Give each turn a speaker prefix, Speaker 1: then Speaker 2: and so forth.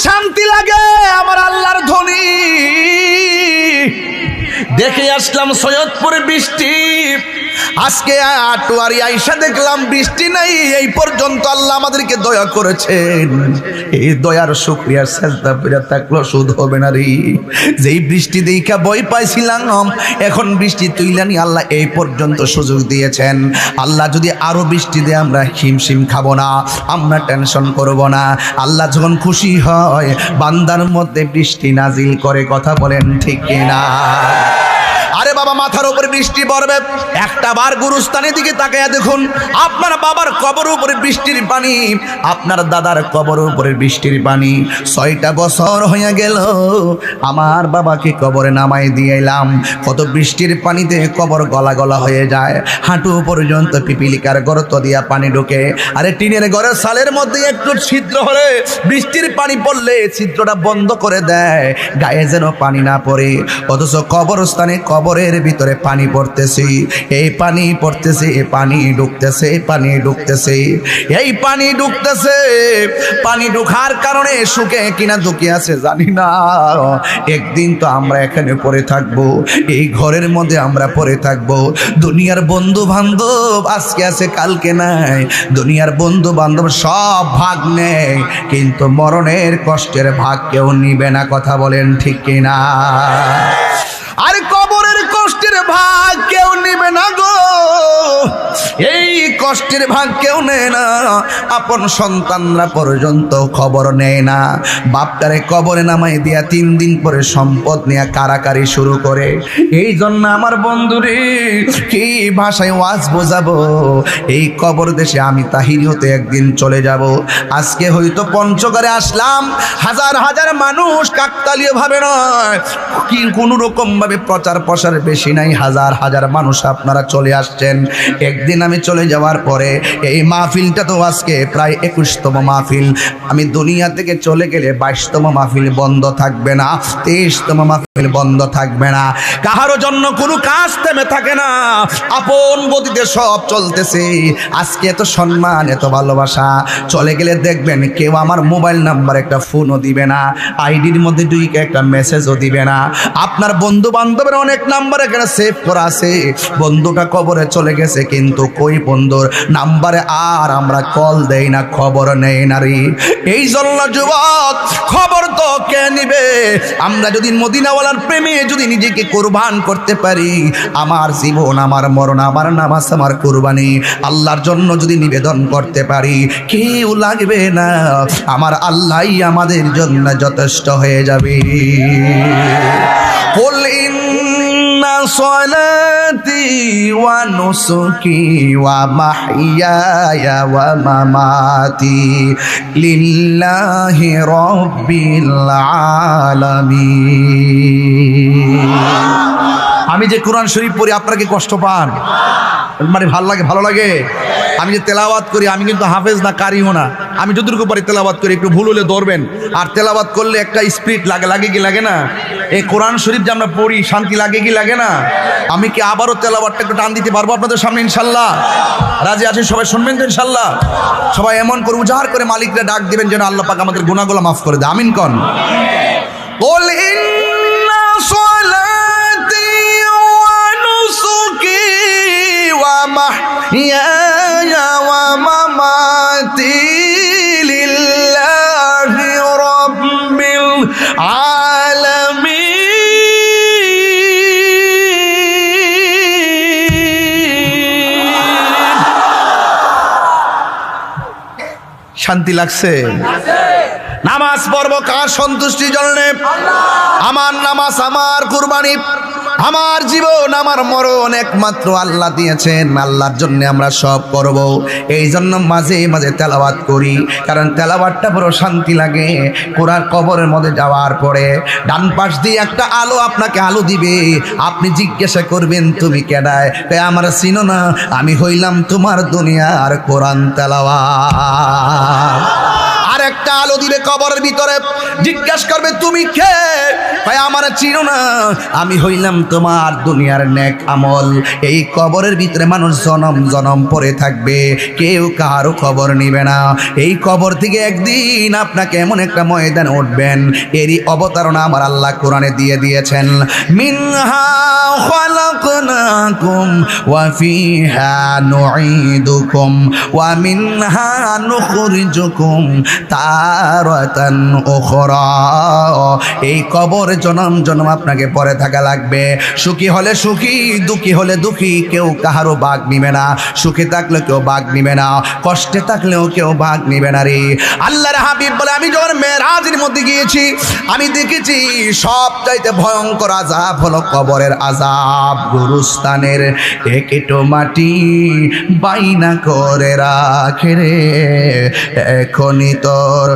Speaker 1: শান্তি লাগে আমার আল্লাহর ধ্বনি। দেখে আসলাম সৈয়দপুরে বৃষ্টি, আজকে আটোয়ারি আইসা দেখলাম বৃষ্টি নাই। এই পর্যন্ত আল্লাহ আমাদেরকে দয়া করেছেন, এই দয়ার শুকরিয়া সাজদা করে থাকলো শুধ হবে না রে। যেই বৃষ্টি দেখা ভয় পাইছিলাম, এখন বৃষ্টি তুইলানি আল্লাহ এই পর্যন্ত সুযোগ দিয়েছেন। আল্লাহ যদি আরো বৃষ্টি দেয় আমরা হিমশিম খাবো না, আমরা টেনশন করব না। আল্লাহ যখন খুশি হয় বান্দার মধ্যে বৃষ্টি নাজিল করে, কথা বলেন ঠিক কিনা? আরে বাবা, মাথার উপরে বৃষ্টি পড়বে, একটা বার গুরুস্থানের দিকে তাকায়া দেখুন, আপনার বাবার কবর উপরে বৃষ্টির পানি, আপনার দাদার কবর উপরে বৃষ্টির পানি। 6টা বছর হয়ে গেল আমার বাবাকে কবরে নামাই দিয়ে এলাম, কত বৃষ্টির পানিতে কবর গলা গলা হয়ে যায়, হাঁটু পর্যন্ত পিপিলিকার গর্ত দিয়া পানি ঢোকে। আরে টিনের ঘরের সালের মধ্যে একটু ছিদ্র হলে বৃষ্টির পানি পড়লে ছিদ্রটা বন্ধ করে দেয়, গায়ে যেন পানি না পড়ে। অথচ কবরস্থানে কবরের ভিতরে পানি পড়তেছে, এই পানি পড়তেছে, পানি ঢুকতেছে, পানি ঢুকতেছে, এই পানি ঢুকতেছে। পানি ঢোকার কারণে শুকে কিনা দুঃখে আছে জানি না, একদিন তো আমরা এখানে পড়ে থাকবো, এই ঘরের মধ্যে আমরা পড়ে থাকবো। দুনিয়ার বন্ধু বান্ধব আজকে আছে কালকে নাই, দুনিয়ার বন্ধু বান্ধব সব ভাগ নেয়, কিন্তু মরণের কষ্টের ভাগ কেউ নিবে না, কথা বলেন ঠিক কিনা? আর কবরের কষ্টের ভাগ কেউ নিবে না গো, এই কষ্টের ভাগ কেউ নেয় না। আপন সন্তানরা পর্যন্ত খবর নেয় না, বাপটারে কবরে নামাই দিয়া 3 দিন পরে সম্পদ নিয়ে কারাকারি শুরু করে। এই জন্য আমার বন্ধুরে কি ভাষায় ওয়াজ বোঝাবো, এই কবর দেশে আমি তাহিরিতে একদিন চলে যাব। আজকে হয়তো পঞ্চগড়ে আসলাম, হাজার হাজার মানুষ, কাকতালীয় ভাবে নয়, কি কোনো রকম ভাবে প্রচার প্রসার বেশি নাই, হাজার হাজার মানুষ আপনারা চলে আসছেন। একদিন আমি চলে যাওয়ার পরে এই মাহফিলটা তো আজকে প্রায় 21তম মাহফিল, আমি দুনিয়া থেকে চলে গেলে 22তম মাহফিল বন্ধ থাকবে না, 23তম মাহফিল বন্ধ থাকবে না। কাহারও জন্য কোনো কাজ থেমে থাকে না, আপন গতিতে সব চলতেছে। আজকে এত সম্মান, এত ভালোবাসা, চলে গেলে দেখবেন কেউ আমার মোবাইল নাম্বার একটা ফোনও দিবে না, আইডির মধ্যে দুইকে একটা মেসেজও দিবে না। আপনার বন্ধু বান্ধবের অনেক নাম্বার এখানে সেভ করা আছে, বন্ধুটা কবরে চলে গেছে কিন্তু কই বন্ধুর নাম্বারে আর আমরা কল দেই না, খবর নেই না রে। এই জন্য যুবক, খবর তো কে নিবে? আমরা যদি মদিনাওয়ালার প্রেমে যদি নিজেকে কুরবান করতে পারি, আমার জীবন, আমার মরণ, আমার নামাজ, আমার কুরবানি আল্লাহর জন্য যদি নিবেদন করতে পারি, কেউ লাগবে না, আমার আল্লাহই আমাদের জন্য যথেষ্ট হয়ে যাবে। কুল ইন্না সলাতি ওয়া নুসুকি ওয়া মাহইয়ায়া ওয়া মামাতি লিল্লাহি রাব্বিল আলামিন। আমি যে কোরআন শরীফ পড়ি আপনারা কি কষ্ট পান? মানে ভালো লাগে? আমি যে তেলাওয়াত করি, আমি কিন্তু হাফেজ না, কারিও না, আমি যতটুকু পারি তেলাওয়াত করি, একটু ভুল হলে ধরবেন। আর তেলাওয়াত করলে একটা স্পিরিট লাগে কি লাগে না? এই কোরআন শরীফ যে আমরা পড়ি, শান্তি লাগে কি লাগে না? আমি কি আবারও তেলাওয়াতটা একটু টান দিতে পারবো আপনাদের সামনে ইনশাল্লাহ? রাজি আছেন সবাই? শুনবেন তো ইনশাল্লাহ? সবাই এমন করে উজাড় করে মালিকরা ডাক দিবেন যেন আল্লাহ পাক আমাদের গুনাহগুলো মাফ করে দেয়। আমিন কন। কুল ইন্না সলাতি ওয়া নুসুকি ওয়া মাহইয়ায়া ওয়া মামাতি লিল্লাহি রাব্বিল আলামিন। শান্তি লাগছে? নামাজ পড়ব কার সন্তুষ্টির জন্য? আমার নামাজ, আমার কুরবানি, আমার জীবন, আমার মরণ একমাত্র আল্লাহ দিয়েছেন, আল্লাহর জন্য আমরা সব করব। এই জন্য মাঝে মাঝে তেলাওয়াত করি, কারণ তেলাওয়াতটা বড় শান্তি লাগে। কোরআন কবরের মধ্যে যাওয়ার পরে ডান পাশ দিয়ে একটা আলো আপনাকে আলো দিবে, আপনি জিজ্ঞাসা করবেন তুমি কেডায়? আমার চিনো না, আমি হইলাম তোমার দুনিয়ার কোরআন তেলাওয়াত। আর একটা আলো দিবে কবরের ভিতরে, জিজ্ঞাসা করবে তুমি কে? ভাই আমার চিনো না, আমি হইলাম তোমার দুনিয়ার নেক আমল। এই কবরের ভিতরে মানুষ জনম জনম পড়ে থাকবে, কেউ কারো খবর নিবে না। এই কবর থেকে একদিন আপনাকে এমন একটা ময়দান উঠবেন, এরই অবতারণা আমার আল্লাহ কোরআনে দিয়ে দিয়েছেন। মিনহা খালাকনাকুম ওয়া ফিহা নুঈদুকুম ওয়া মিনহা নুখরিজুকুম তারাতান উখরা। এই কবর জনম জনম আপনাকে পড়ে থাকা লাগবে। সুখী হলে সুখী, দুঃখী হলে দুঃখী, কেউ কাহারও ভাগ নিবে না। সুখে থাকলে কেউ ভাগ নিবে না, কষ্টে থাকলেও কেউ ভাগ নিবে না রে। আল্লাহর হাবিব বলে, আমি যখন মেরাজের মধ্যে গিয়েছি, আমি দেখেছি সব চাইতে ভয়ঙ্কর আযাব হলো কবরের আযাব। গুরুস্থানের একটু মাটি বাইনা করে রাখে রে, এখনই তোর